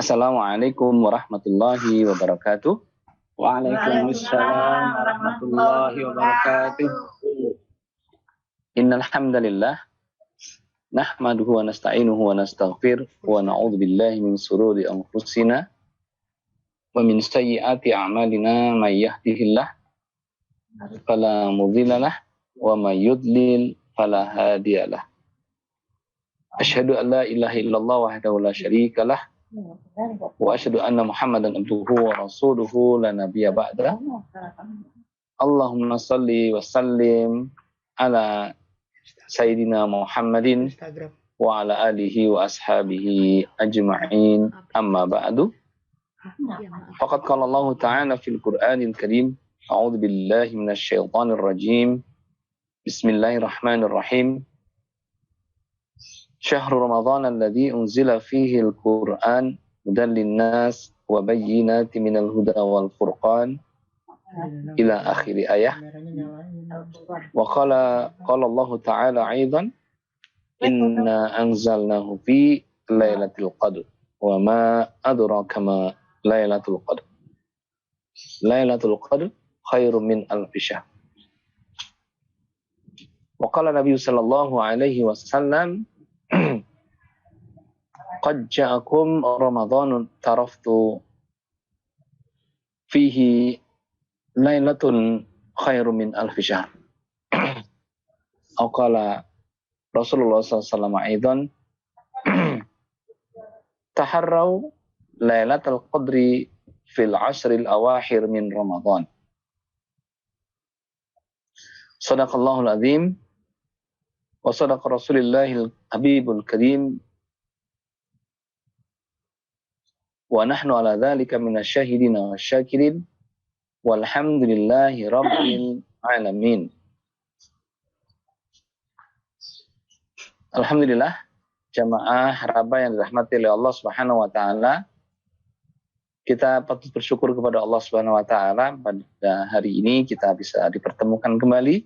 Assalamualaikum warahmatullahi wabarakatuh. Waalaikumsalam warahmatullahi wabarakatuh. Innal hamdalillah nahmaduhu wa nasta'inuhu wa nastaghfir wa na'udzu billahi min shururi anfusina wa min sayyiati a'malina may yahdihillah fala mudhillalah wa may yudlil fala hadiyalah. Asyhadu an la ilaha illallah wahdahu la syarikalah wa asyhadu anna Muhammadan abduhu wa rasuluhu la nabiyya ba'da. Allahumma salli wa sallim ala sayyidina Muhammadin wa ala alihi wa ashabihi ajma'in, amma ba'du. Faqad qala Allah ta'ala fil Qur'anil Karim, a'udzu billahi minasy syaithanir rajim. Bismillahirrahmanirrahim. Syahrul Ramadan alladzi unzila fihi al-Qur'an hudan lin-nas wa bayyinatin minal huda wal furqan ila akhir ayah. Wa qala Allah ta'ala aidan inna anzalnahu fi lailatul qadr wa ma adraka ma lailatul qadr. Lailatul qadr khairum min alfi syahr. Wa qala Nabi sallallahu alaihi wasallam qad ja'akum Ramadanun taraftu fihi lailatun khairum min alfi syahr. Atau qala Rasulullah sallallahu alaihi wasallam taharraw lailatul qadri fil ashril awakhir min Ramadan. Shadaqallahul azim wa sadaqa Rasulillahil Habibul Karim wa nahnu ala dzalika minasyahidin wasyakirin walhamdulillahi rabbil alamin. Alhamdulillah, jamaah Haraba yang dirahmati oleh Allah Subhanahu wa taala. Kita patut bersyukur kepada Allah Subhanahu wa taala pada hari ini kita bisa dipertemukan kembali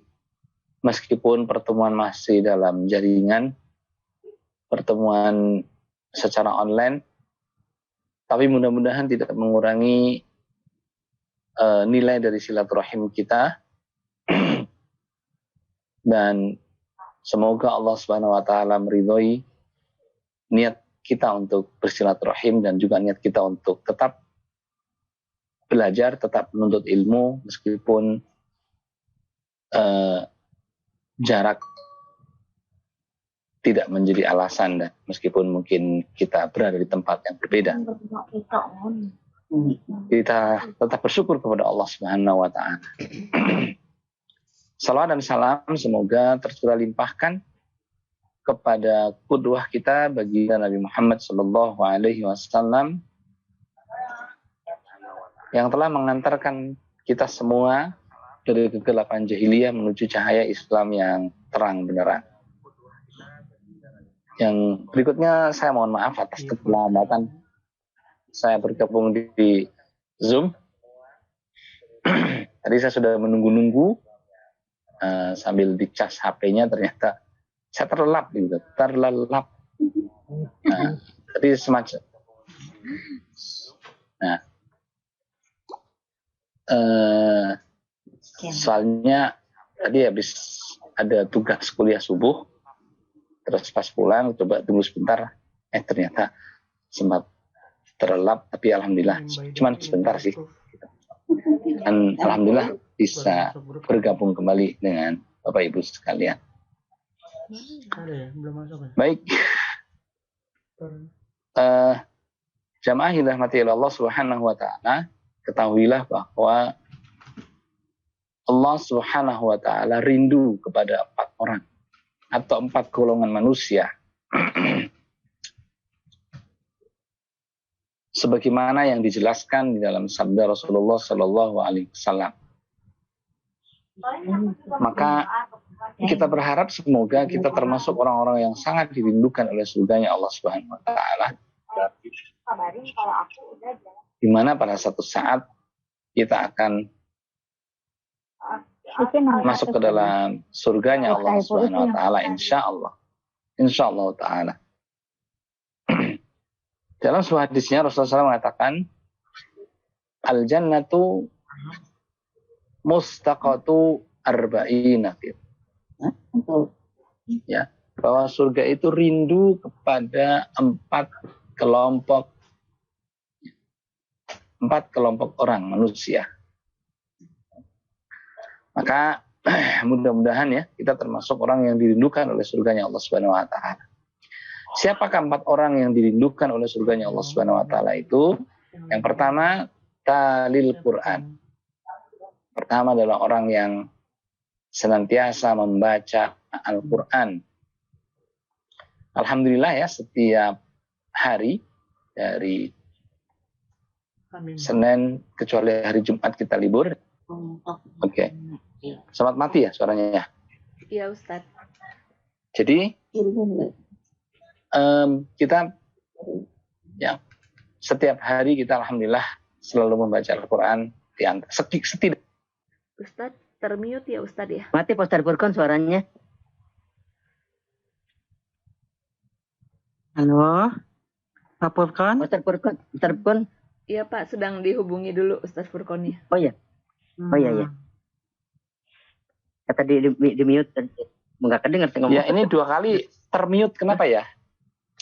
meskipun pertemuan masih dalam jaringan, pertemuan secara online. Tapi mudah-mudahan tidak mengurangi nilai dari silaturahim kita. Dan semoga Allah Subhanahu wa taala meridhoi niat kita untuk bersilaturahim dan juga niat kita untuk tetap belajar, tetap menuntut ilmu meskipun jarak tidak menjadi alasan dan meskipun mungkin kita berada di tempat yang berbeda. Kita tetap bersyukur kepada Allah Subhanahu wa taala. Salawat dan salam semoga tercurah limpahkan kepada qudwah kita baginda Nabi Muhammad sallallahu alaihi wasallam yang telah mengantarkan kita semua dari kegelapan jahiliyah menuju cahaya Islam yang terang benderang. Yang berikutnya saya mohon maaf atas keterlambatan saya bergabung di Zoom. Tadi saya sudah menunggu-nunggu sambil dicas HP-nya, ternyata saya terlelap. Tadi semacam. Nah, soalnya tadi habis ada tugas kuliah subuh, terus pas pulang coba tunggu sebentar, ternyata sempat terlelap, tapi alhamdulillah cuman sebentar sih, dan alhamdulillah bisa bergabung kembali dengan Bapak Ibu sekalian. Baik, jamaah yang dirahmati Allah Subhanahu wa taala, ketahuilah bahwa Allah Subhanahu wa taala rindu kepada 4 orang atau 4 golongan manusia. Sebagaimana yang dijelaskan di dalam sabda Rasulullah sallallahu alaihi wasallam. Maka kita berharap semoga kita termasuk orang-orang yang sangat dirindukan oleh surganya Allah Subhanahu wa taala. Di mana pada satu saat kita akan masuk ke dalam surganya Allah Subhanahu wa taala, insyaallah. Insyaallah taala. Dalam sebuah hadisnya Rasulullah SAW mengatakan, al-jannatu mustaqatu arba'ina. Ya, bahwa surga itu rindu kepada empat kelompok orang manusia. Maka mudah-mudahan ya kita termasuk orang yang dirindukan oleh surganya Allah Subhanahu wa taala. Siapakah 4 orang yang dirindukan oleh surganya Allah Subhanahu wa taala itu? Yang pertama, talil Quran. Pertama adalah orang yang senantiasa membaca Al-Quran. Alhamdulillah ya, setiap hari dari Senin kecuali hari Jumat kita libur. Oke. Selamat mati ya suaranya ya. Iya Ustadz. Jadi kita ya setiap hari kita alhamdulillah selalu membaca Al-Quran setidaknya. Ustadz termute ya Ustadz ya. Mati Pak Ustadz Furqan suaranya. Halo, Pak Furqan. Ustadz Furqan. Iya Pak, sedang dihubungi dulu Ustadz Furqannya. Oh iya. Oh iya ya. Kata di mute nggak kedengar ngomong. Ya ini 2 kali termute, kenapa ya?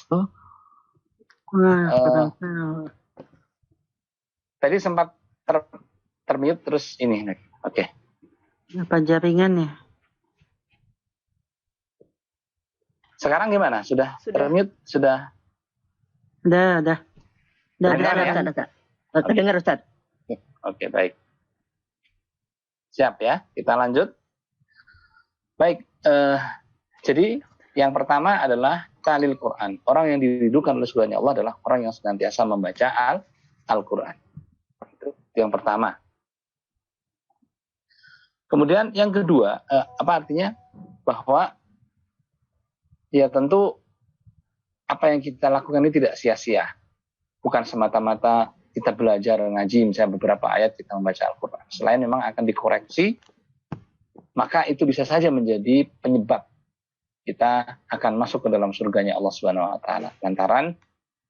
Oh. Wah, tadi sempat termute terus ini. Oke. Apa jaringan ya? Sekarang gimana? Sudah termute? Sudah? Udah. Udah. Dengar Ustaz. Oke, baik. Siap ya, kita lanjut. Baik, jadi yang pertama adalah talil Quran. Orang yang dirindukan oleh surganya Allah adalah orang yang senantiasa membaca Al-Quran. Itu yang pertama. Kemudian yang kedua, apa artinya? Bahwa ya tentu apa yang kita lakukan ini tidak sia-sia. Bukan semata-mata kita belajar ngaji, misalnya beberapa ayat kita membaca Al-Quran. Selain memang akan dikoreksi, maka itu bisa saja menjadi penyebab kita akan masuk ke dalam surganya Allah Subhanahu wa taala. Lantaran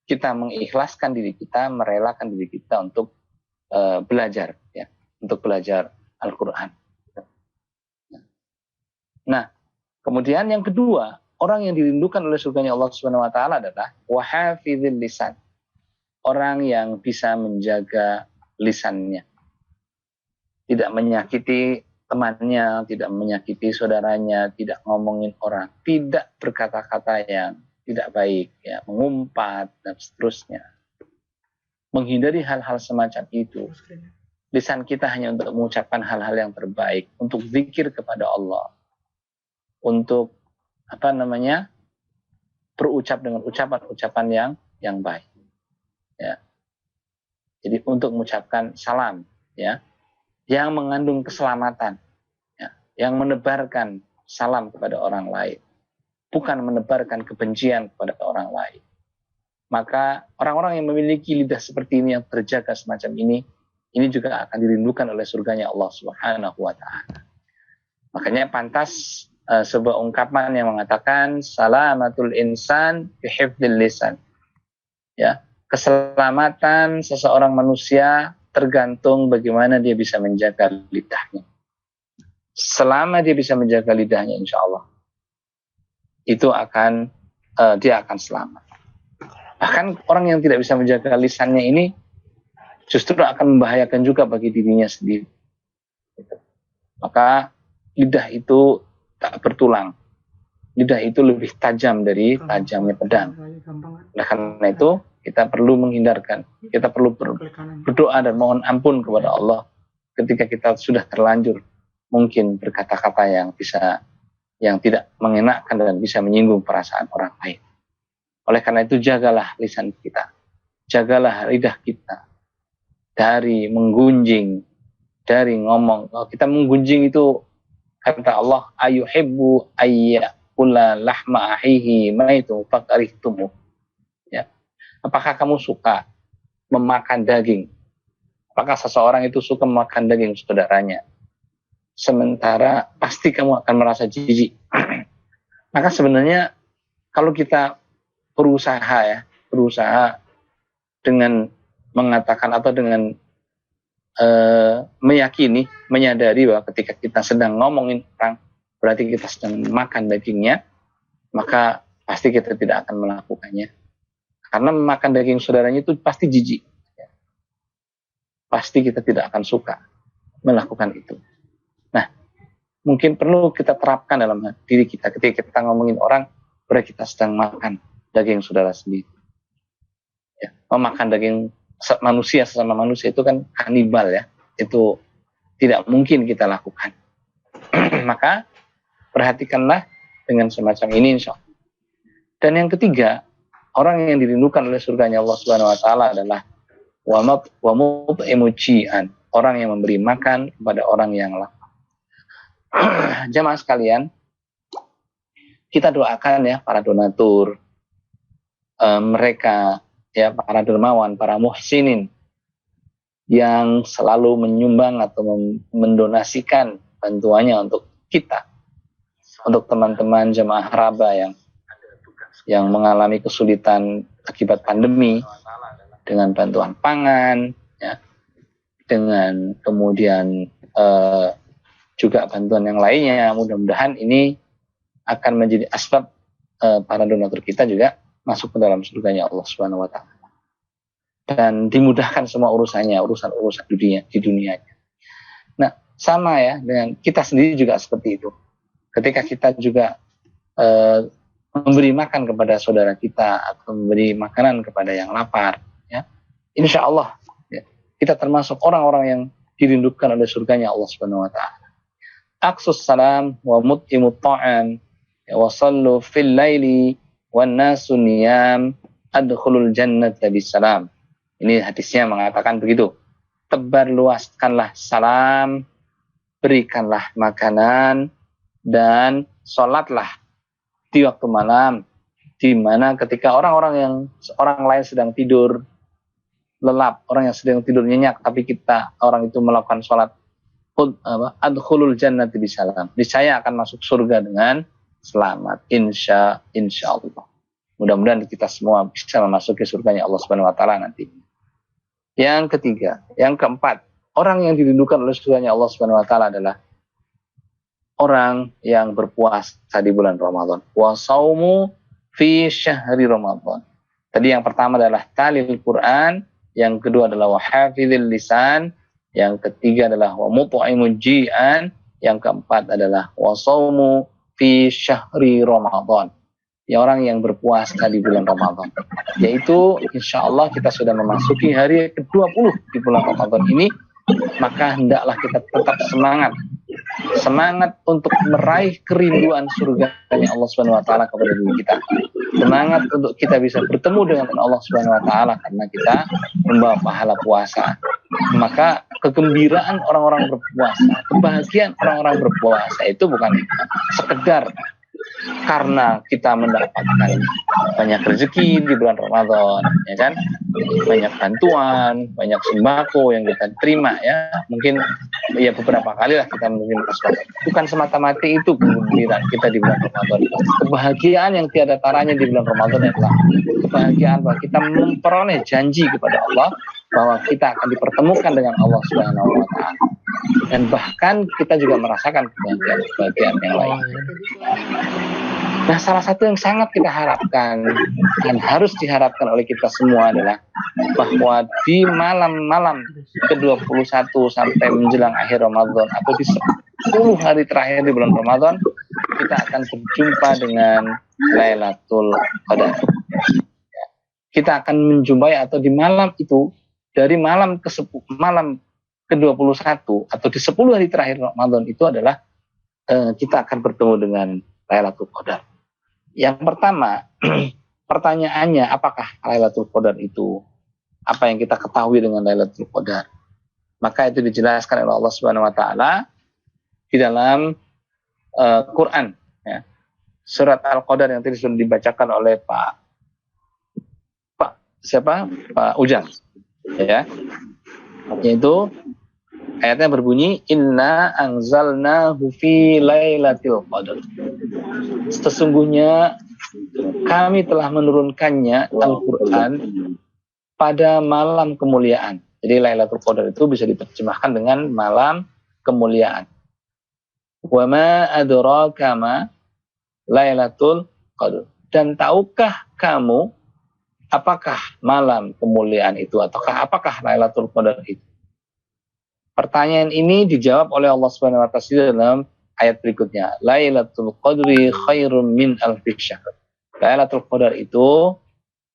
kita mengikhlaskan diri kita, merelakan diri kita untuk belajar ya, untuk belajar Al-Qur'an. Nah, kemudian yang kedua, orang yang dirindukan oleh surganya Allah Subhanahu wa taala adalah wahafizil lisan. Orang yang bisa menjaga lisannya. Tidak menyakiti temannya, tidak menyakiti saudaranya, tidak ngomongin orang, tidak berkata-kata yang tidak baik, ya, mengumpat dan seterusnya. Menghindari hal-hal semacam itu. Lisan kita hanya untuk mengucapkan hal-hal yang terbaik, untuk zikir kepada Allah, untuk berucap dengan ucapan-ucapan yang baik. Ya. Jadi untuk mengucapkan salam, ya, yang mengandung keselamatan, ya, yang menebarkan salam kepada orang lain, bukan menebarkan kebencian kepada orang lain. Maka orang-orang yang memiliki lidah seperti ini, yang terjaga semacam ini juga akan dirindukan oleh surganya Allah Subhanahu wa taala. Makanya pantas sebuah ungkapan yang mengatakan salamatul insan fi hifdzil lisan. Ya, keselamatan seseorang manusia tergantung bagaimana dia bisa menjaga lidahnya. Selama dia bisa menjaga lidahnya, insya Allah itu dia akan selamat. Bahkan orang yang tidak bisa menjaga lisannya ini justru akan membahayakan juga bagi dirinya sendiri. Maka lidah itu tak bertulang. Lidah itu lebih tajam dari tajamnya pedang. Oleh karena itu kita perlu menghindarkan, kita perlu berdoa dan mohon ampun kepada Allah ketika kita sudah terlanjur mungkin berkata-kata yang tidak mengenakan dan bisa menyinggung perasaan orang lain. Oleh karena itu jagalah lisan kita, jagalah lidah kita dari menggunjing, dari ngomong. Kalau kita menggunjing itu kata Allah, ayuhibbu ayyakula lahma ahihi maitu fakarihtumu. Ya. Apakah kamu suka memakan daging? Apakah seseorang itu suka memakan daging saudaranya? Sementara pasti kamu akan merasa jijik. Maka sebenarnya kalau kita berusaha dengan mengatakan atau dengan meyakini, menyadari bahwa ketika kita sedang ngomongin orang, berarti kita sedang makan dagingnya, maka pasti kita tidak akan melakukannya. Karena makan daging saudaranya itu pasti jijik. Pasti kita tidak akan suka melakukan itu. Nah, mungkin perlu kita terapkan dalam diri kita ketika kita ngomongin orang, berarti kita sedang makan daging saudara sendiri. Ya, memakan daging manusia sesama manusia itu kan kanibal ya. Itu tidak mungkin kita lakukan. Maka perhatikanlah dengan semacam ini insya Allah. Dan yang ketiga, orang yang dirindukan oleh surganya Allah Subhanahu wa taala adalah wa mut'imu ji'an, orang yang memberi makan kepada orang yang lapar. Jamaah sekalian, kita doakan ya para donatur, mereka ya para dermawan, para muhsinin yang selalu menyumbang atau mendonasikan bantuannya untuk kita, untuk teman-teman jemaah Raba yang mengalami kesulitan akibat pandemi, dengan bantuan pangan, ya, dengan kemudian juga bantuan yang lainnya. Mudah-mudahan ini akan menjadi asbab para donatur kita juga masuk ke dalam surganya Allah Subhanahu wa taala. Dan dimudahkan semua urusannya, urusan-urusan di dunianya. Nah, sama ya dengan kita sendiri juga seperti itu. Ketika kita juga memberi makan kepada saudara kita atau memberi makanan kepada yang lapar, ya, insya Allah ya, kita termasuk orang-orang yang dirindukan oleh surganya Allah Subhanahu wa taala. Aqsus salam wa mut'imut ta'am wa sallu fil laili wan nasu niyam adkhulul jannata bisalam. Ini hadisnya mengatakan begitu. Tebar luaskanlah salam, berikanlah makanan, dan sholatlah di waktu malam, di mana ketika orang lain sedang tidur lelap, orang yang sedang tidur nyenyak, tapi orang itu melakukan sholat, adkhulul jannati bisalam, niscaya akan masuk surga dengan selamat, insya Allah. Mudah-mudahan kita semua bisa memasuki surganya Allah Subhanahu wa taala nanti. Yang ketiga, yang keempat, orang yang dirindukan oleh surganya Allah Subhanahu wa taala adalah orang yang berpuasa di bulan Ramadan. Wa saumu fi syahri Ramadan. Tadi yang pertama adalah talil Quran, yang kedua adalah wa hafizil lisan, yang ketiga adalah wa mut'imul ji'an, yang keempat adalah wa saumu fi syahri Ramadan. Ya, orang yang berpuasa di bulan Ramadan. Yaitu insya Allah kita sudah memasuki hari ke-20 di bulan Ramadan ini, maka hendaklah kita tetap semangat untuk meraih kerinduan surganya Allah Subhanahu wa taala kepada diri kita. Semangat untuk kita bisa bertemu dengan Allah Subhanahu wa taala karena kita membawa pahala puasa. Maka kegembiraan orang-orang berpuasa, kebahagiaan orang-orang berpuasa itu bukan sekedar karena kita mendapatkan banyak rezeki di bulan Ramadan, ya kan? Banyak bantuan, banyak sembako yang kita terima, ya. Mungkin ya beberapa kali lah kita menerima sembako. Bukan semata-mata itu kegembiraan kita di bulan Ramadan. Kebahagiaan yang tiada taranya di bulan Ramadan adalah kebahagiaan bahwa kita memperoleh janji kepada Allah bahwa kita akan dipertemukan dengan Allah Subhanahu wa taala. Dan bahkan kita juga merasakan kebahagiaan yang lain. Nah, salah satu yang sangat kita harapkan dan harus diharapkan oleh kita semua adalah bahwa di malam-malam ke-21 sampai menjelang akhir Ramadan atau di 10 hari terakhir di bulan Ramadan, kita akan berjumpa dengan Lailatul Qadar. Kita akan menjumpai atau di malam itu, dari malam ke-21 atau di 10 hari terakhir Ramadan itu adalah kita akan bertemu dengan Lailatul Qadar. Yang pertama, pertanyaannya, apakah Lailatul Qadar itu? Apa yang kita ketahui dengan Lailatul Qadar? Maka itu dijelaskan oleh Allah Subhanahu wa taala di dalam Quran, ya. Surat Al-Qadar yang tadi sudah dibacakan oleh Pak Ujang, ya. Yaitu ayatnya berbunyi, inna anzalnahu fi lailatul qadar. Sesungguhnya kami telah menurunkannya Al-Quran pada malam kemuliaan. Jadi Lailatul Qadar itu bisa diterjemahkan dengan malam kemuliaan. Wa ma adraka ma Lailatul Qadar. Dan tahukah kamu apakah malam kemuliaan itu, ataukah apakah Lailatul Qadar itu? Pertanyaan ini dijawab oleh Allah Subhanahu wa taala dalam ayat berikutnya. Lailatul Qadri khairum min alfi syahr. Lailatul Qadar itu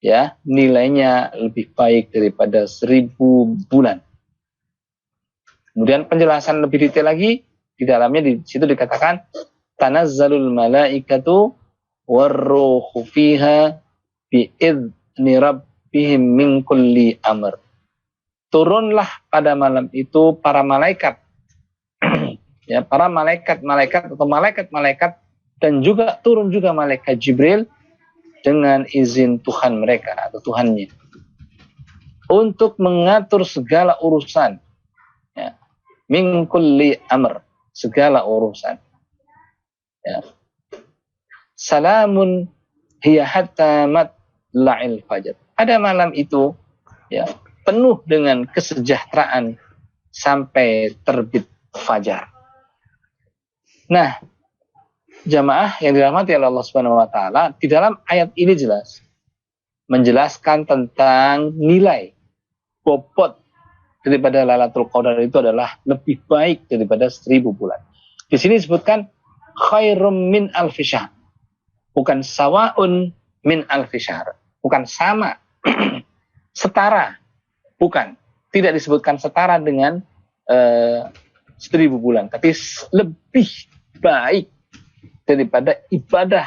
ya nilainya lebih baik daripada 1000 bulan. Kemudian penjelasan lebih detail lagi di dalamnya, di situ dikatakan tanazzalul malaikatu warruhu fiha bi'izni rabbihim min kulli amr. Turunlah pada malam itu para malaikat ya, para malaikat atau malaikat dan juga turun juga malaikat Jibril dengan izin Tuhan mereka atau Tuhannya untuk mengatur segala urusan ya, min kulli amr, segala urusan ya. Salamun hiya hatta matla'il fajr. Pada malam itu ya penuh dengan kesejahteraan sampai terbit fajar. Nah, jamaah yang dirahmati oleh Allah Subhanahu wa taala, di dalam ayat ini jelas menjelaskan tentang nilai bobot daripada Lailatul Qadar itu adalah lebih baik daripada 1000 bulan. Di sini disebutkan khairum min alfi syahr. Bukan sawaun min alfi syahr. Bukan sama, setara. Bukan. Tidak disebutkan setara dengan 1000 bulan. Tapi lebih baik daripada ibadah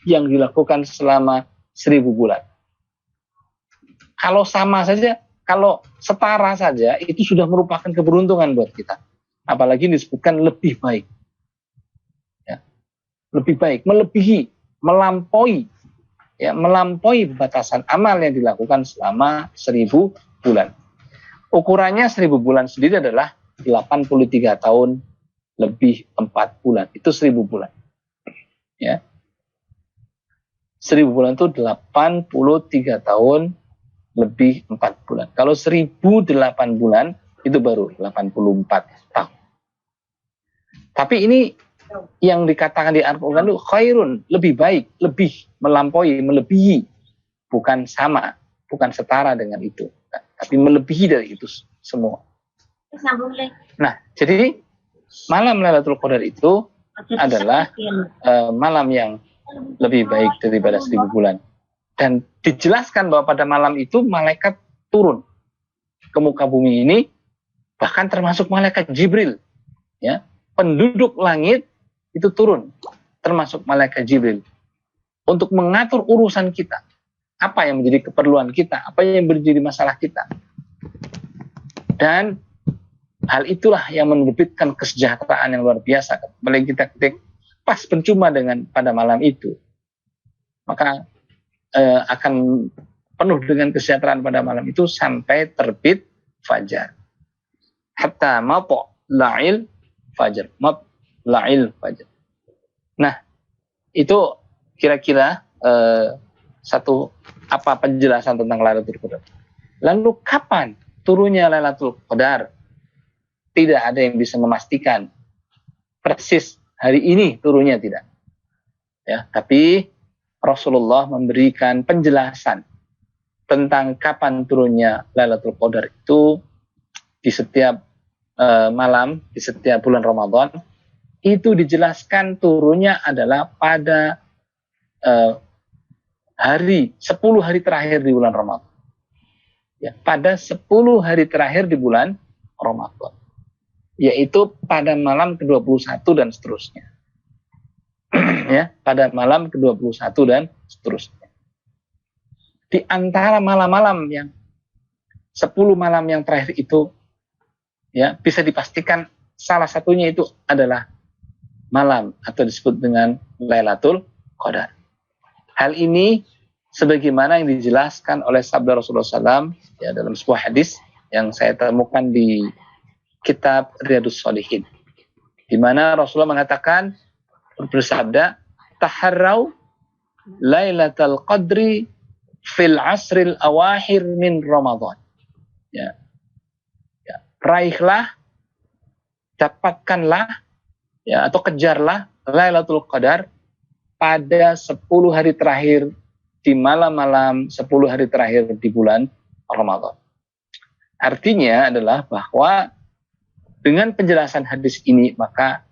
yang dilakukan selama 1000 bulan. Kalau sama saja, kalau setara saja, itu sudah merupakan keberuntungan buat kita. Apalagi disebutkan lebih baik. Ya. Lebih baik, melebihi, melampaui. Ya, melampaui batasan amal yang dilakukan selama 1000 bulan. Ukurannya 1000 bulan sendiri adalah 83 tahun lebih 4 bulan. Itu 1000 bulan. Ya. 1000 bulan itu 83 tahun lebih 4 bulan. Kalau 1008 bulan itu baru 84 tahun. Tapi ini yang dikatakan di Al-Quran itu khairun, lebih baik, lebih melampaui, melebihi. Bukan sama, bukan setara dengan itu. Tapi melebihi dari itu semua. Nah, jadi malam Lailatul Qadar itu adalah malam yang lebih baik daripada 1000 bulan. Dan dijelaskan bahwa pada malam itu malaikat turun ke muka bumi ini, bahkan termasuk malaikat Jibril. Ya, penduduk langit itu turun, termasuk malaikat Jibril, untuk mengatur urusan kita. Apa yang menjadi keperluan kita, apa yang menjadi masalah kita. Dan hal itulah yang menerbitkan kesejahteraan yang luar biasa. Apalagi kita ketik pas pencuma dengan pada malam itu, maka akan penuh dengan kesejahteraan pada malam itu sampai terbit fajar. Hatta matla'il fajar. Matla'il fajar. Nah, itu kira-kira satu apa penjelasan tentang Lailatul Qadar. Lalu kapan turunnya Lailatul Qadar? Tidak ada yang bisa memastikan persis hari ini turunnya, tidak. Ya, tapi Rasulullah memberikan penjelasan tentang kapan turunnya Lailatul Qadar itu di setiap malam, di setiap bulan Ramadan. Itu dijelaskan turunnya adalah pada 10 hari terakhir di bulan Ramadan. Ya, pada 10 hari terakhir di bulan Ramadan. Yaitu pada malam ke-21 dan seterusnya. Ya, pada malam ke-21 dan seterusnya. Di antara malam-malam yang 10 malam yang terakhir itu, ya, bisa dipastikan salah satunya itu adalah malam atau disebut dengan Lailatul Qadar. Hal ini sebagaimana yang dijelaskan oleh sabda Rasulullah SAW ya, dalam sebuah hadis yang saya temukan di kitab Riyadhus Shalihin, di mana Rasulullah mengatakan, bersabda, taharrau Lailatul Qadri fil asril awakhir min Ramadan. Ya. Ya. Raihlah, dapatkanlah, ya, atau kejarlah Lailatul Qadar pada 10 hari terakhir di malam-malam 10 hari terakhir di bulan Ramadan. Artinya adalah bahwa dengan penjelasan hadis ini, maka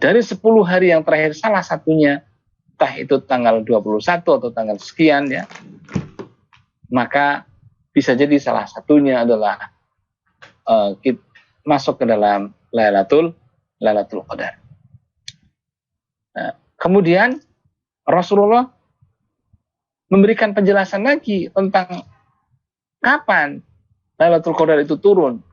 dari 10 hari yang terakhir salah satunya, entah itu tanggal 21 atau tanggal sekian, ya, maka bisa jadi salah satunya adalah masuk ke dalam Lailatul Qadar. Nah, kemudian Rasulullah memberikan penjelasan lagi tentang kapan Lailatul Qadar itu turun.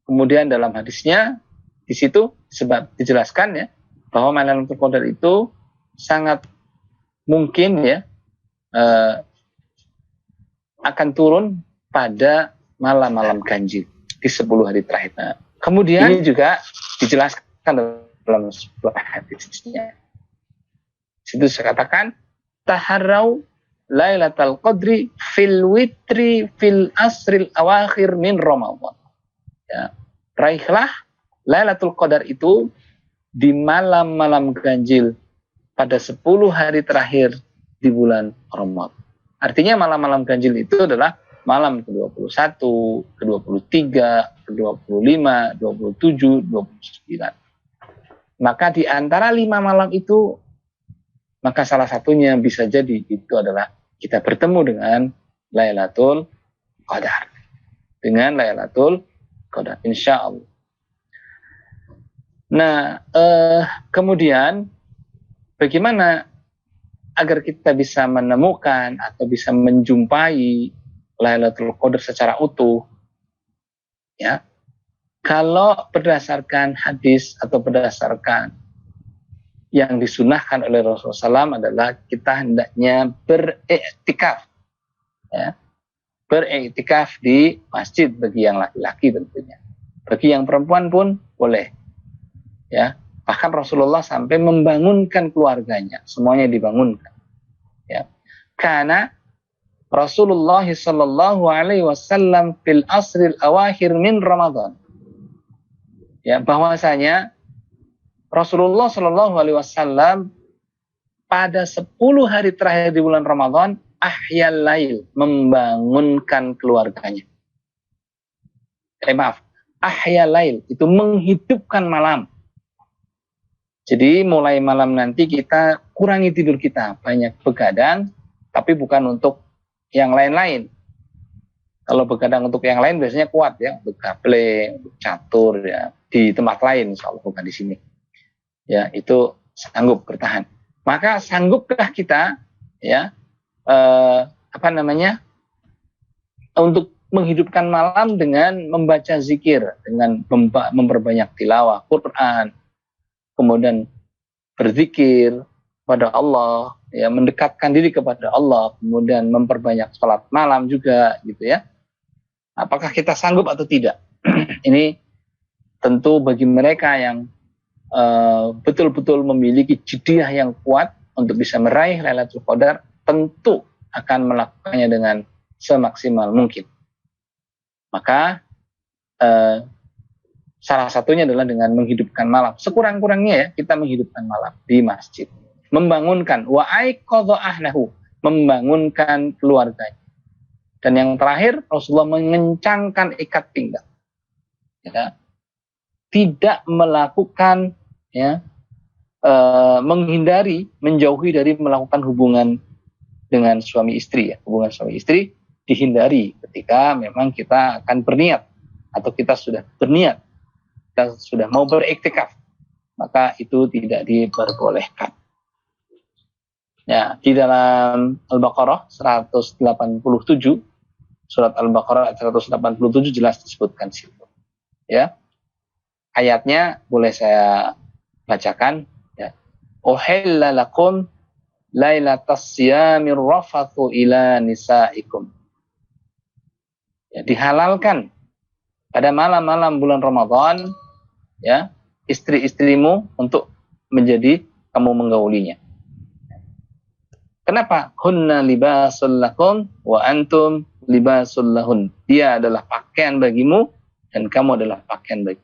Kemudian dalam hadisnya di situ sebab dijelaskan, ya, bahwa Lailatul Qadar itu sangat mungkin, ya, akan turun pada malam-malam ganjil di 10 hari terakhir. Nah, kemudian ini juga dijelaskan dalam sebuah hadisnya. Situ saya katakan taharrau Lailatul Qadri fil witri fil asril awakhir min Ramadan. Ya, raihlah Lailatul Qadar itu di malam-malam ganjil pada 10 hari terakhir di bulan Ramadan. Artinya malam-malam ganjil itu adalah malam ke-21, ke-23, ke-25, 27, 29. Maka di antara 5 malam itu, maka salah satunya bisa jadi itu adalah kita bertemu dengan Lailatul Qadar. Dengan Lailatul Qadar, insya Allah. Nah, kemudian bagaimana agar kita bisa menemukan atau bisa menjumpai Lailatul Qadar secara utuh? Ya, kalau berdasarkan hadis atau berdasarkan yang disunahkan oleh Rasulullah SAW adalah kita hendaknya beriktikaf, ya, beriktikaf di masjid bagi yang laki-laki tentunya. Bagi yang perempuan pun boleh, ya. Bahkan Rasulullah sampai membangunkan keluarganya, semuanya dibangunkan, ya. Karena Rasulullah sallallahu alaihi wasallam fil asril awakhir min Ramadan, ya, bahwasanya Rasulullah sallallahu alaihi wasallam pada 10 hari terakhir di bulan Ramadan ahyal lail, membangunkan keluarganya. Ahyal lail itu menghidupkan malam. Jadi mulai malam nanti kita kurangi tidur kita, banyak begadang, tapi bukan untuk yang lain-lain. Kalau begadang untuk yang lain biasanya kuat, ya, untuk gaple, untuk catur, ya, di tempat lain, insya Allah bukan di sini. Ya, itu sanggup bertahan. Maka sanggupkah kita, ya, untuk menghidupkan malam dengan membaca zikir, dengan memperbanyak tilawah Quran, kemudian berzikir pada Allah, ya, mendekatkan diri kepada Allah, kemudian memperbanyak sholat malam juga, gitu, ya. Apakah kita sanggup atau tidak? Ini tentu bagi mereka yang betul-betul memiliki jiddiyah yang kuat untuk bisa meraih Lailatul Qadar, tentu akan melakukannya dengan semaksimal mungkin. Maka salah satunya adalah dengan menghidupkan malam. Sekurang-kurangnya, ya, kita menghidupkan malam di masjid. Membangunkan, wa aiqadha ahlahu, membangunkan keluarganya. Dan yang terakhir, Rasulullah mengencangkan ikat pinggang. Ya. Tidak melakukan, ya, menghindari, menjauhi dari melakukan hubungan dengan suami istri, ya. Hubungan suami istri dihindari ketika memang kita akan berniat atau kita sudah berniat, kita sudah mau beriktikaf, maka itu tidak diperbolehkan. Ya, di dalam Al-Baqarah 187, surat Al-Baqarah 187 jelas disebutkan situ. Ya. Ayatnya boleh saya bacakan, ya. Uhilla lakum lailatas siyamir rafathu ila nisaikum. Ya, dihalalkan pada malam-malam bulan Ramadan, ya, istri-istrimu untuk menjadi kamu menggaulinya. Kenapa? Hunna libasul lakum wa antum libasul lahun. Dia adalah pakaian bagimu dan kamu adalah pakaian bagi.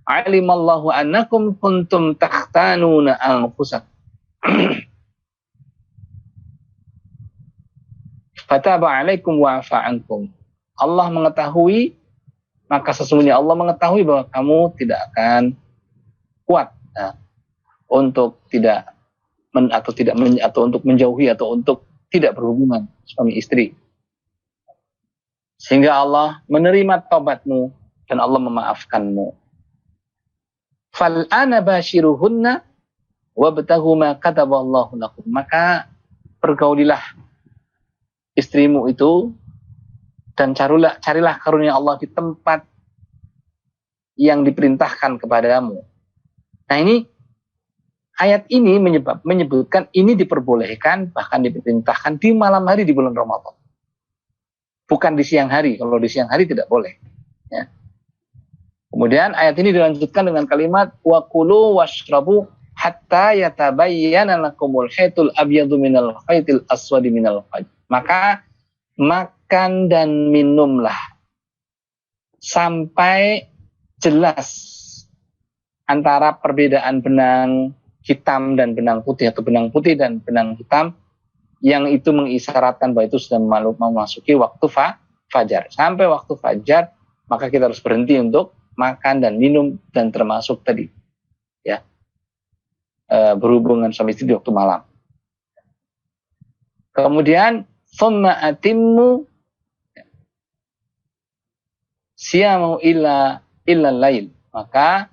Alimallahu annakum kuntum takhtanuna anfusakum. Fataba alaikum wa afa ankum. Allah mengetahui, maka sesungguhnya Allah mengetahui bahwa kamu tidak akan kuat untuk tidak atau untuk menjauhi atau untuk tidak berhubungan suami istri. Sehingga Allah menerima taubatmu dan Allah memaafkanmu. Fal'ana bashiruhunna wabtaghu ma kataballahu lakum. Maka pergaulilah istrimu itu dan carilah karunia Allah di tempat yang diperintahkan kepadamu. Nah, ini ayat ini menyebutkan ini diperbolehkan, bahkan diperintahkan di malam hari di bulan Ramadan. Bukan di siang hari. Kalau di siang hari tidak boleh. Ya. Kemudian ayat ini dilanjutkan dengan kalimat wa kulu washrabu hatta yatabayyana lakumul khaytul abyadu minal khaytil aswadi minal fajr. Maka makan dan minumlah sampai jelas antara perbedaan benang hitam dan benang putih, atau benang putih dan benang hitam, yang itu mengisyaratkan bahwa itu sudah memasuki waktu fajar. Sampai waktu fajar, maka kita harus berhenti untuk makan dan minum, dan termasuk tadi ya berhubungan suami istri di waktu malam. Kemudian thumma atimmu siyamu illa lail. Maka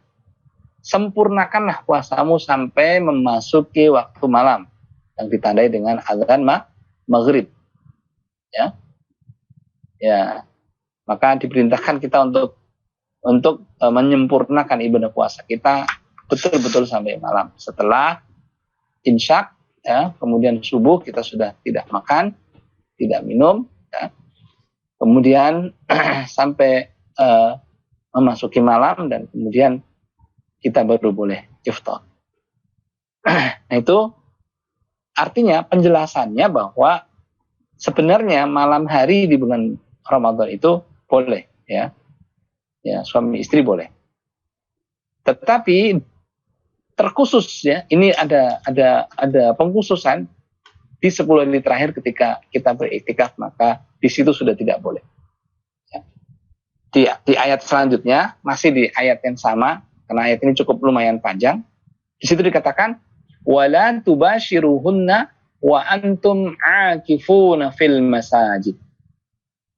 sempurnakanlah puasamu sampai memasuki waktu malam yang ditandai dengan azan maghrib. Ya. Maka diperintahkan kita untuk menyempurnakan ibadah puasa kita betul-betul sampai malam. Setelah insya, ya, kemudian subuh kita sudah tidak makan, tidak minum, ya. Kemudian sampai memasuki malam, dan kemudian kita baru boleh iftar. Nah, itu artinya penjelasannya bahwa sebenarnya malam hari di bulan Ramadan itu boleh, ya. Ya, suami istri boleh. Tetapi terkhusus, ya, ini ada pengkhususan di 10 hari terakhir ketika kita beriktikaf, maka di situ sudah tidak boleh. Ya. Di ayat selanjutnya, masih di ayat yang sama, karena ayat ini cukup lumayan panjang. Di situ dikatakan wala tubashiruhunna wa antum aakifuna fil masajid.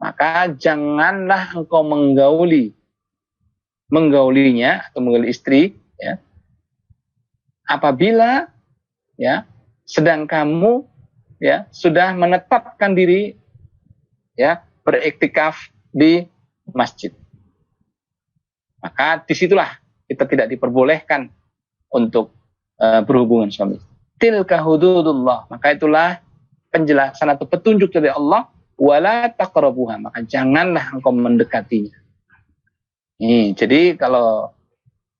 Maka janganlah engkau menggaulinya atau menggauli istri, ya, apabila, ya, sedang kamu, ya, sudah menetapkan diri, ya, beriktikaf di masjid. Maka disitulah kita tidak diperbolehkan untuk berhubungan suami. Tilka hududullah. Maka itulah penjelasan atau petunjuk dari Allah. Wala taqrabuha. Maka janganlah engkau mendekatinya. Jadi kalau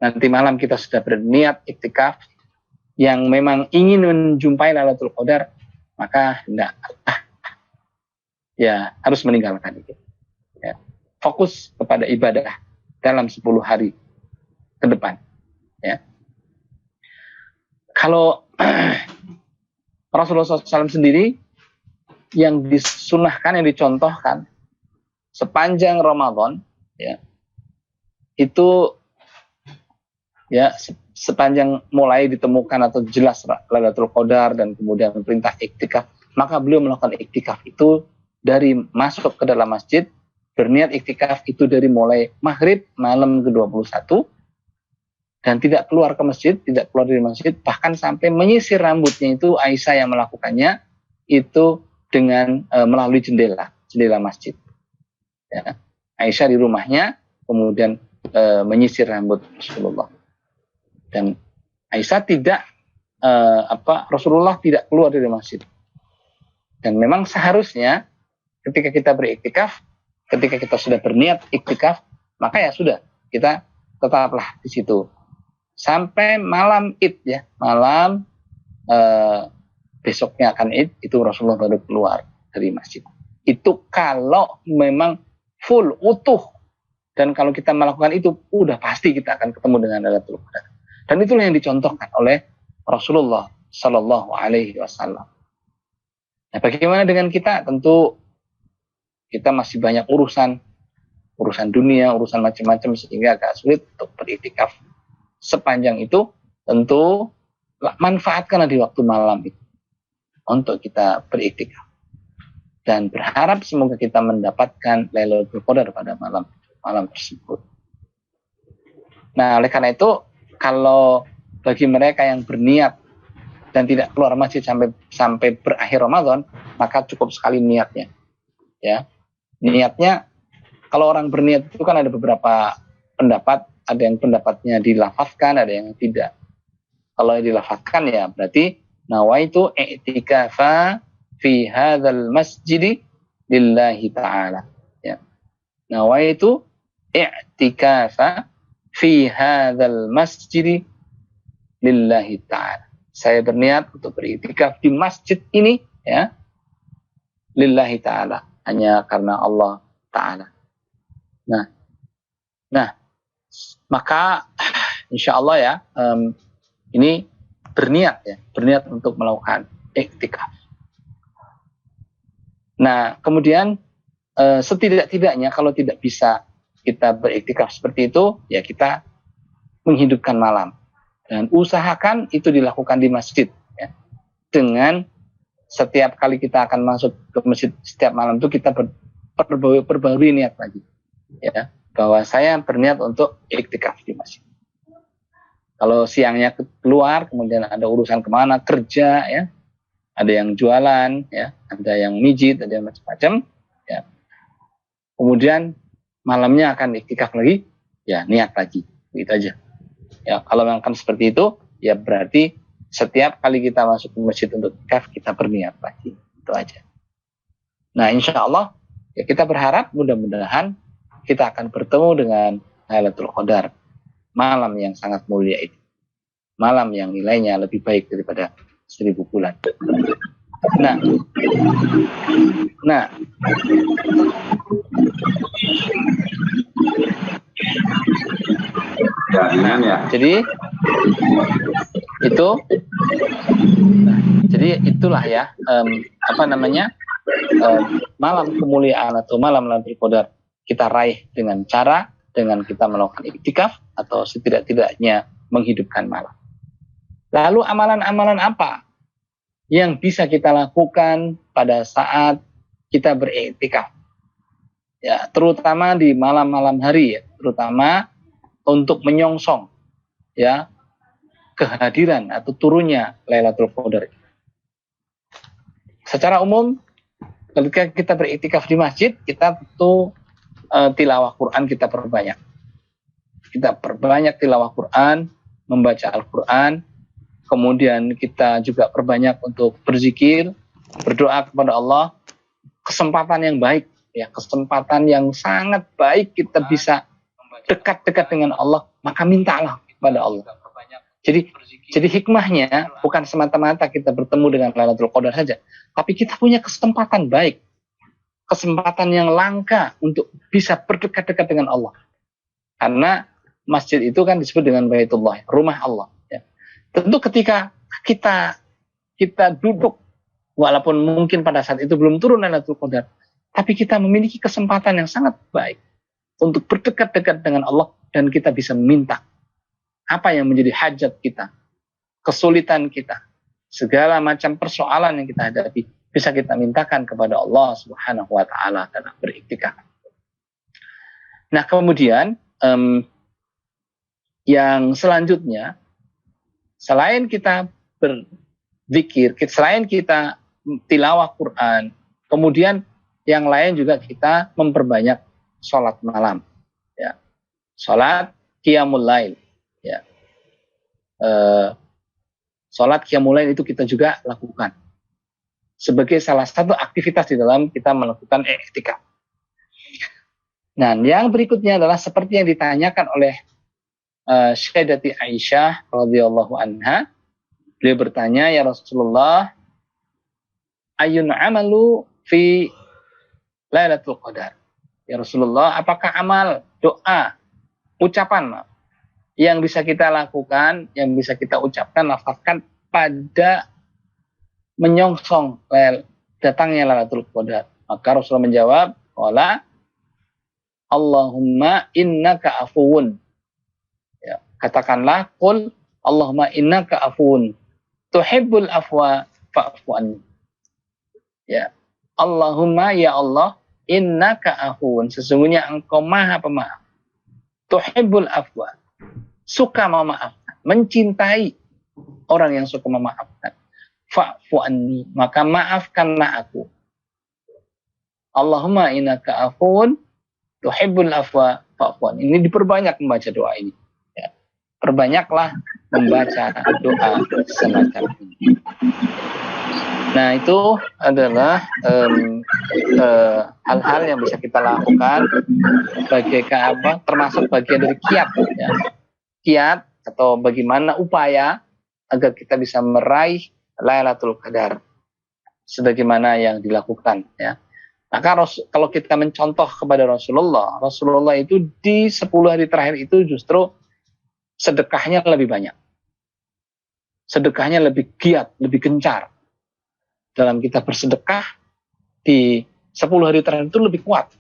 nanti malam kita sudah berniat iktikaf yang memang ingin menjumpai Lailatul Qadar, maka ya harus meninggalkan itu. Ya. Fokus kepada ibadah dalam 10 hari ke depan. Ya. Kalau Rasulullah SAW sendiri yang disunahkan, yang dicontohkan sepanjang Ramadan, ya, itu, ya, sepanjang mulai ditemukan atau jelas Lailatul Qadar dan kemudian perintah iktikaf, maka beliau melakukan iktikaf itu dari masuk ke dalam masjid, berniat iktikaf itu dari mulai maghrib malam ke-21, dan tidak keluar ke masjid, tidak keluar dari masjid, bahkan sampai menyisir rambutnya itu Aisyah yang melakukannya itu dengan melalui jendela masjid. Ya. Aisyah di rumahnya kemudian menyisir rambut Rasulullah, dan Aisyah Rasulullah tidak keluar dari masjid. Dan memang seharusnya ketika kita beriktikaf, ketika kita sudah berniat iktikaf, maka ya sudah, kita tetaplah di situ sampai malam Id, ya, malam besoknya akan Id, itu Rasulullah baru keluar dari masjid. Itu kalau memang full, utuh. Dan kalau kita melakukan itu, udah pasti kita akan ketemu dengan Lailatul Qadar. Dan itulah yang dicontohkan oleh Rasulullah Sallallahu Alaihi Wasallam. Nah, bagaimana dengan kita? Tentu kita masih banyak urusan dunia, urusan macam-macam, sehingga agak sulit untuk beriktikaf. Sepanjang itu, tentu manfaatkanlah di waktu malam itu untuk kita beriktikaf. Dan berharap semoga kita mendapatkan Lailatul Qadar pada malam tersebut. Nah, oleh karena itu, kalau bagi mereka yang berniat dan tidak keluar masjid sampai berakhir Ramadan, maka cukup sekali niatnya. Ya, niatnya, kalau orang berniat itu kan ada beberapa pendapat, ada yang pendapatnya dilafazkan, ada yang tidak. Kalau yang dilafazkan ya berarti nawaitu i'tikafa fi hadzal masjid lillahi ta'ala. Ya. Nawaitu i'tikafa fi hadzal masjid lillahi ta'ala. Saya berniat untuk beriktikaf di masjid ini, ya, lillahi ta'ala, hanya karena Allah ta'ala. Nah, maka insya Allah ya, ini berniat untuk melakukan iktikaf. Nah, kemudian setidak-tidaknya kalau tidak bisa kita beriktikaf seperti itu, ya kita menghidupkan malam. Dan usahakan itu dilakukan di masjid. Ya. Dengan setiap kali kita akan masuk ke masjid setiap malam itu kita perbarui niat lagi. Ya, bahwa saya berniat untuk iktikaf di masjid. Kalau siangnya keluar, kemudian ada urusan kemana, kerja, ya, ada yang jualan, ya, ada yang mijit, ada yang macam-macam, ya. Kemudian malamnya akan iktikaf lagi, ya niat lagi, gitu aja. Ya, kalau memang seperti itu, ya berarti setiap kali kita masuk ke masjid untuk iktikaf, kita berniat lagi, itu aja. Nah, insya Allah, ya kita berharap mudah-mudahan kita akan bertemu dengan Lailatul Qadar, malam yang sangat mulia itu, malam yang nilainya lebih baik daripada 1000 bulan. Nah, jadi itu, jadi itulah ya, malam kemuliaan atau malam Lailatul Qadar kita raih dengan kita melakukan iktikaf atau setidak-tidaknya menghidupkan malam. Lalu amalan-amalan apa yang bisa kita lakukan pada saat kita beriktikaf? Ya, terutama di malam-malam hari, ya, terutama untuk menyongsong, ya, kehadiran atau turunnya Lailatul Qadar. Secara umum, ketika kita beriktikaf di masjid, kita tentu tilawah Quran kita perbanyak. Kita perbanyak tilawah Quran, membaca Al-Quran, kemudian kita juga perbanyak untuk berzikir, berdoa kepada Allah. Kesempatan yang baik, ya, kesempatan yang sangat baik kita bisa dekat-dekat dengan Allah, maka mintalah kepada Allah. Jadi hikmahnya bukan semata-mata kita bertemu dengan Lailatul Qadar saja, tapi kita punya kesempatan baik, kesempatan yang langka untuk bisa berdekat-dekat dengan Allah. Karena masjid itu kan disebut dengan Baitullah, rumah Allah. Ya. Tentu ketika kita duduk, walaupun mungkin pada saat itu belum turun Lailatul Qadar, tapi kita memiliki kesempatan yang sangat baik untuk berdekat-dekat dengan Allah dan kita bisa meminta apa yang menjadi hajat kita, kesulitan kita, segala macam persoalan yang kita hadapi bisa kita mintakan kepada Allah Subhanahu wa Ta'ala dalam beriktikaf. Nah, kemudian yang selanjutnya, selain kita berzikir, selain kita tilawah Quran, kemudian yang lain juga kita memperbanyak sholat malam, ya, sholat qiyamul lail, ya, sholat qiyamul lail itu kita juga lakukan sebagai salah satu aktivitas di dalam kita melakukan iktikaf. Nah, yang berikutnya adalah seperti yang ditanyakan oleh Syaidati Aisyah radhiyallahu anha. Beliau bertanya, ya Rasulullah, ayun amalu fi Lailatul Qadar. Ya Rasulullah, apakah amal, doa, ucapan yang bisa kita lakukan, yang bisa kita ucapkan, lafazkan pada menyongsong datangnya Lailatul Qadar? Maka Rasulullah menjawab, qala Allahumma innaka afuwun. Ya, katakanlah, qul Allahumma innaka afuwun tuhibbul afwa fa'fu anni. Ya, Allahumma, ya Allah, innaka afuwun, sesungguhnya engkau maha pemaaf. Tuhibbul afwa, suka memaafkan, mencintai orang yang suka memaafkan. Fa'fu anni, maka maafkanlah aku. Allahumma innaka afuwun tuhibbul afwa fa'fu anni. Ini diperbanyak membaca doa ini. Ya. Perbanyaklah membaca doa semacam ini. Nah, itu adalah hal-hal yang bisa kita lakukan sebagai apa, termasuk bagian dari kiat, ya. Kiat atau bagaimana upaya agar kita bisa meraih Lailatul Qadar sebagaimana yang dilakukan, ya. Maka kalau kita mencontoh kepada Rasulullah itu di 10 hari terakhir itu justru sedekahnya lebih banyak. Sedekahnya lebih giat, lebih gencar. Dalam kita bersedekah di 10 hari terakhir itu lebih kuat,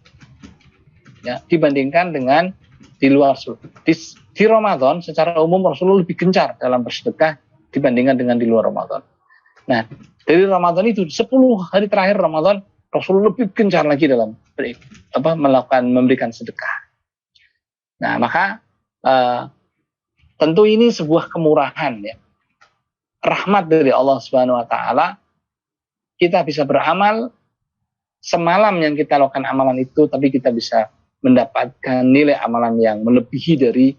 ya, dibandingkan dengan di luar. Di Ramadan secara umum Rasulullah lebih gencar dalam bersedekah dibandingkan dengan di luar Ramadan. Nah, dari Ramadan itu 10 hari terakhir Ramadan Rasulullah lebih gencar lagi dalam memberikan sedekah. Nah, maka tentu ini sebuah kemurahan, ya, rahmat dari Allah Subhanahu Wa Taala. Kita bisa beramal semalam yang kita lakukan amalan itu, tapi kita bisa mendapatkan nilai amalan yang melebihi dari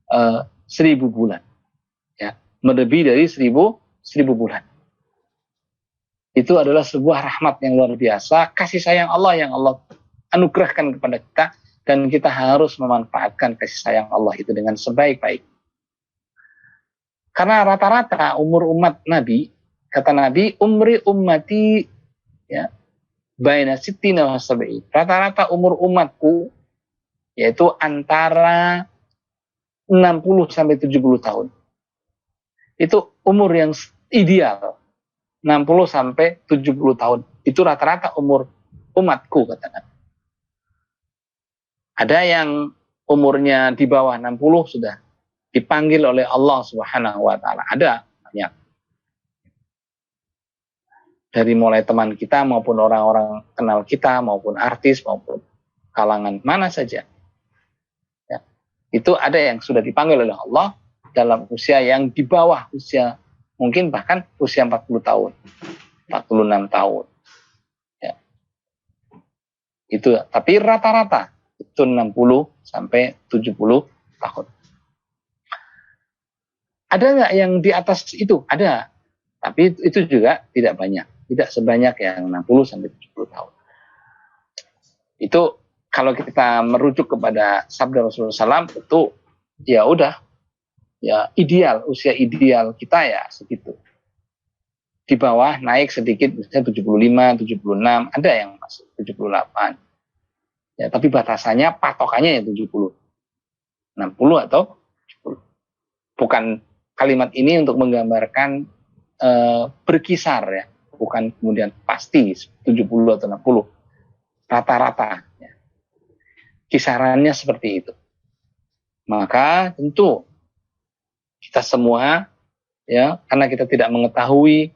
1000 bulan, ya, melebihi dari 1000 bulan. Itu adalah sebuah rahmat yang luar biasa, kasih sayang Allah yang Allah anugerahkan kepada kita, dan kita harus memanfaatkan kasih sayang Allah itu dengan sebaik-baik. Karena rata-rata umur umat Nabi, kata Nabi, umri ummati, ya, baina sittina wa sab'in. Rata-rata umur umatku yaitu antara 60 sampai 70 tahun. Itu umur yang ideal. 60 sampai 70 tahun. Itu rata-rata umur umatku, kata Nabi. Ada yang umurnya di bawah 60 sudah dipanggil oleh Allah Subhanahu wa taala. Ada banyak. Dari mulai teman kita maupun orang-orang kenal kita maupun artis maupun kalangan mana saja, ya, itu ada yang sudah dipanggil oleh Allah dalam usia yang di bawah usia, mungkin bahkan usia 40 tahun 46 tahun, ya. Itu, tapi rata-rata itu 60 sampai 70 tahun. Ada nggak yang di atas itu? Ada, tapi itu juga tidak banyak. Tidak sebanyak yang 60 sampai 70 tahun. Itu kalau kita merujuk kepada sabda Rasulullah SAW, itu ya udah, ya ideal, usia ideal kita ya segitu. Di bawah naik sedikit, misalnya 75, 76, ada yang masuk 78. Ya, tapi batasannya, patokannya ya 70. 60 atau 70. Bukan kalimat ini untuk menggambarkan berkisar, ya. Bukan kemudian pasti 70 atau 60. Rata-rata, ya. Kisarannya seperti itu. Maka tentu kita semua, ya, karena kita tidak mengetahui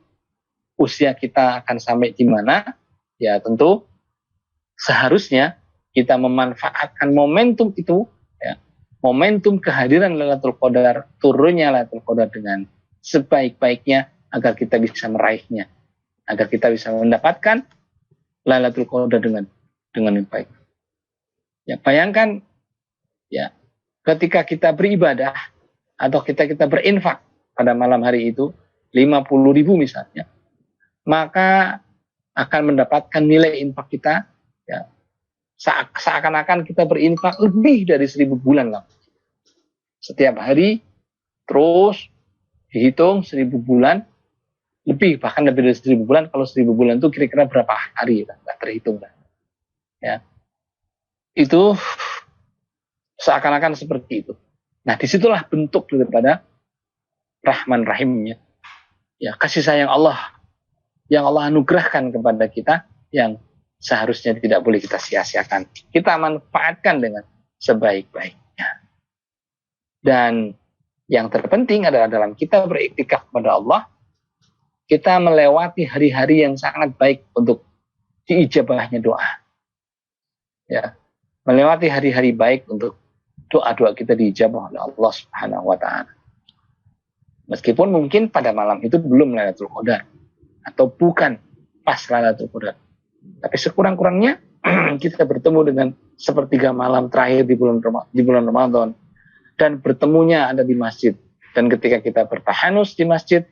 usia kita akan sampai di mana, ya tentu seharusnya kita memanfaatkan momentum itu, ya, momentum kehadiran Lailatul Qadar, turunnya Lailatul Qadar dengan sebaik-baiknya agar kita bisa meraihnya, agar kita bisa mendapatkan Lailatul Qadar dengan baik. Ya, bayangkan, ya, ketika kita beribadah atau kita berinfak pada malam hari itu 50.000 misalnya, maka akan mendapatkan nilai infak kita, ya, seakan-akan kita berinfak lebih dari 1000 bulan lah. Setiap hari terus dihitung 1000 bulan, lebih, bahkan lebih dari 1000 bulan. Kalau 1000 bulan itu kira-kira berapa hari, nggak terhitung lah. Ya, itu seakan-akan seperti itu. Nah, disitulah bentuk daripada Rahman Rahimnya. Ya, kasih sayang Allah yang Allah anugerahkan kepada kita, yang seharusnya tidak boleh kita sia-siakan. Kita manfaatkan dengan sebaik-baiknya. Dan yang terpenting adalah dalam kita beriktikaf kepada Allah, kita melewati hari-hari yang sangat baik untuk diijabahnya doa. Ya, melewati hari-hari baik untuk doa-doa kita diijabah oleh Allah Subhanahu wa taala. Meskipun mungkin pada malam itu belum Lailatul Qadar atau bukan pas Lailatul Qadar. Tapi sekurang-kurangnya kita bertemu dengan sepertiga malam terakhir di bulan Ramadan, dan bertemunya ada di masjid. Dan ketika kita bertahanus di masjid,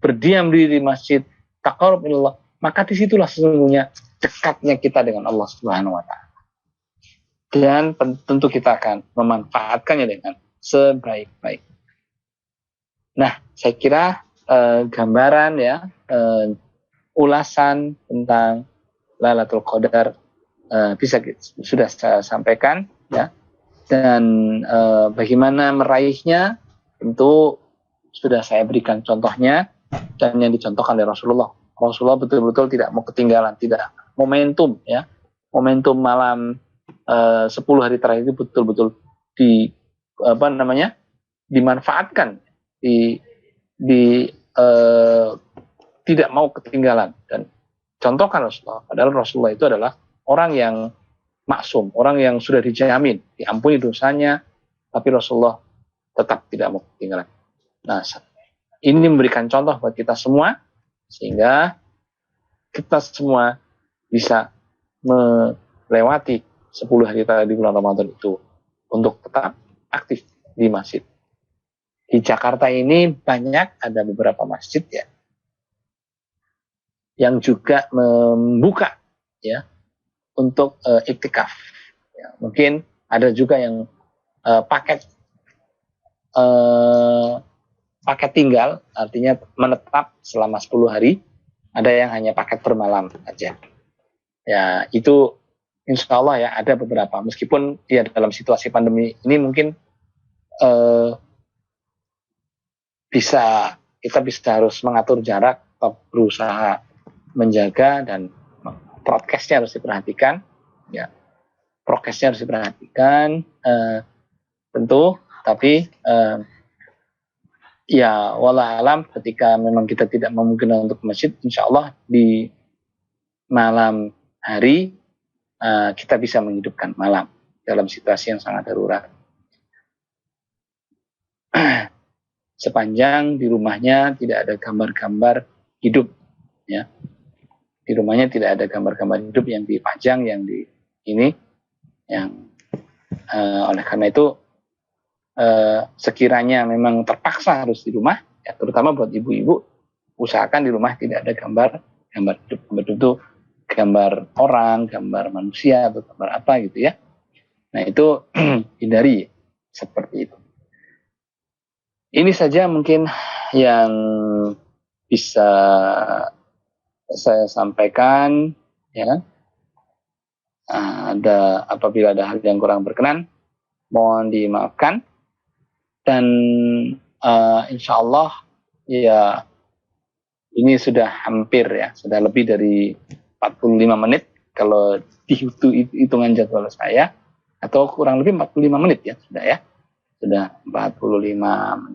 berdiam diri di masjid, taqarrub ilallah, maka disitulah sesungguhnya dekatnya kita dengan Allah Subhanahu wa taala. Dan tentu kita akan memanfaatkannya dengan sebaik-baik. Nah, saya kira gambaran ya, ulasan tentang Lailatul Qadar sudah saya sampaikan ya. Dan bagaimana meraihnya tentu sudah saya berikan contohnya, dan yang dicontohkan oleh Rasulullah. Rasulullah betul-betul tidak mau ketinggalan, tidak momentum ya. Momentum malam 10 hari terakhir itu betul-betul dimanfaatkan, tidak mau ketinggalan. Dan contohkan Rasulullah, padahal Rasulullah itu adalah orang yang maksum, orang yang sudah dijamin diampuni dosanya, tapi Rasulullah tetap tidak mau ketinggalan. Nah, ini memberikan contoh buat kita semua, sehingga kita semua bisa melewati 10 hari terakhir di bulan Ramadan itu untuk tetap aktif di masjid. Di Jakarta ini banyak, ada beberapa masjid ya yang juga membuka ya untuk iktikaf. Ya, mungkin ada juga yang paket tinggal, artinya menetap selama 10 hari. Ada yang hanya paket per malam aja. Ya, itu insya Allah ya ada beberapa. Meskipun ya dalam situasi pandemi ini mungkin kita bisa harus mengatur jarak, tetap berusaha menjaga, dan prokesnya harus diperhatikan. Ya, prokesnya harus diperhatikan tentu. Tapi ya wallah alam, ketika memang kita tidak memungkinkan untuk masjid, insya Allah di malam hari kita bisa menghidupkan malam dalam situasi yang sangat darurat. Sepanjang di rumahnya tidak ada gambar-gambar hidup, ya. Di rumahnya tidak ada gambar-gambar hidup yang dipajang, oleh karena itu sekiranya memang terpaksa harus di rumah, ya, terutama buat ibu-ibu, usahakan di rumah tidak ada gambar hidup. Gambar itu gambar orang, gambar manusia, atau gambar apa gitu ya. Nah, itu hindari seperti itu. Ini saja mungkin yang bisa saya sampaikan ya. Apabila ada hal yang kurang berkenan, mohon dimaafkan. Dan insya Allah ya ini sudah hampir ya, sudah lebih dari 45 menit kalau hitungan jadwal saya, atau kurang lebih 45 menit ya sudah ya. Sudah 45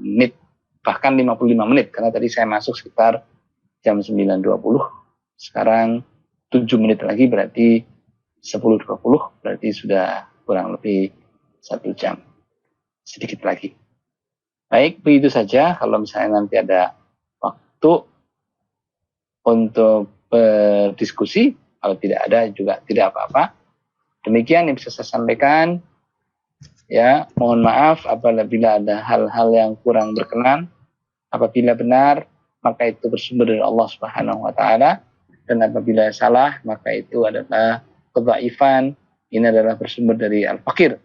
menit, bahkan 55 menit, karena tadi saya masuk sekitar jam 9.20, sekarang 7 menit lagi berarti 10.20, berarti sudah kurang lebih 1 jam, sedikit lagi. Baik, begitu saja. Kalau misalnya nanti ada waktu untuk berdiskusi, kalau tidak ada juga tidak apa-apa. Demikian yang bisa saya sampaikan. Ya, mohon maaf apabila ada hal-hal yang kurang berkenan. Apabila benar, maka itu bersumber dari Allah Subhanahu wa taala, dan apabila salah, maka itu adalah kedhaifan. Ini adalah bersumber dari al-fakir,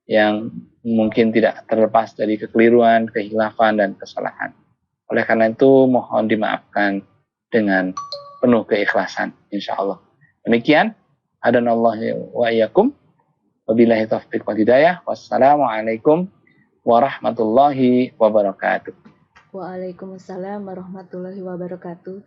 yang mungkin tidak terlepas dari kekeliruan, kehilafan, dan kesalahan. Oleh karena itu mohon dimaafkan dengan penuh keikhlasan insyaallah. Demikian, hadanallahu wa iyyakum. Wabillahi taufiq wal hidayah. Wassalamualaikum warahmatullahi wabarakatuh. Waalaikumsalam warahmatullahi wabarakatuh.